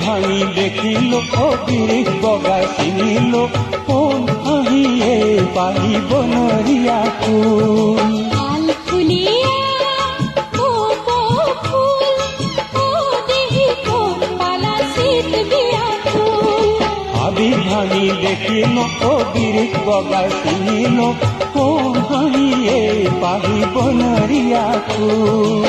ভাঙি দেখিলো অবিৰিত বগাই চিনিলো কোন আহিয়ে পাৰিব নৰিয়া ফুল আবি ভাঙি দেখিলো অবিৰিত বগাই চিনিলো কোন আহিয়ে পাৰিব নৰিয়া ফুল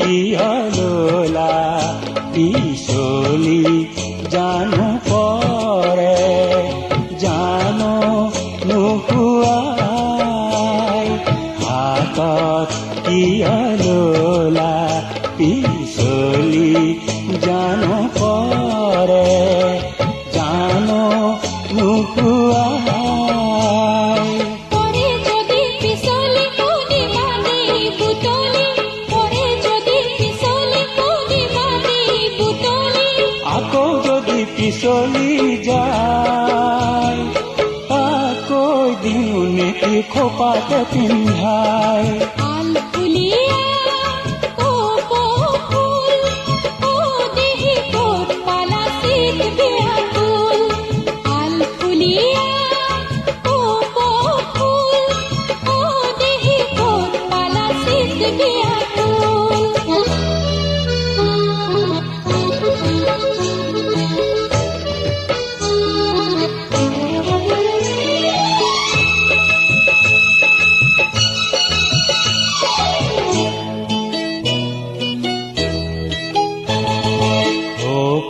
কিয়লোলা পিছলি জানো পৰে জানো নোহোৱাই হাতত কিয়লোলা পিছলি জানো পৰে জানো নোহোৱাই পিছলি যায় তাকৈ দিও নেকি খোপাতে পিন্ধাই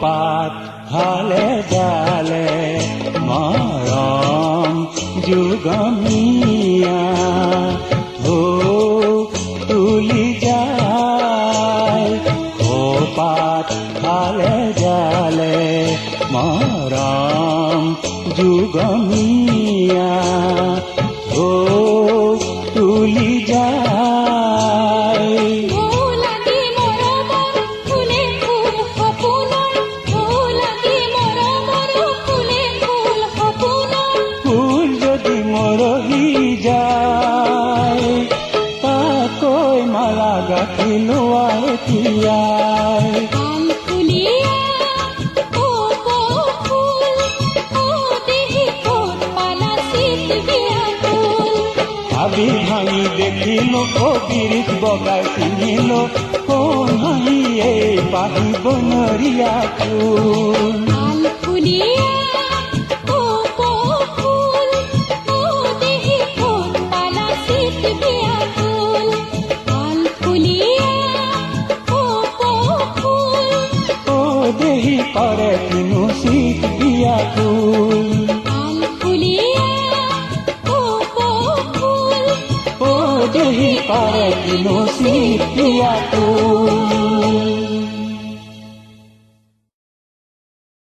পাত হালে জালে মৰম যুগমীয়া তুলি যায় পাত হালে জালে মৰম যুগমীয়া তুলি যায় গাঁঠি লোৱাই তিয়াই ভাবি ভাঙি দেখিলো অবিৰিত বগাই চিনিলো কোন আহিয়ে পাৰিব নৰিয়া ফুল দেহি কৰে কিনো শীত বিয়া ফুল দেহি কৰে কিনো শীত বিয়া ফুল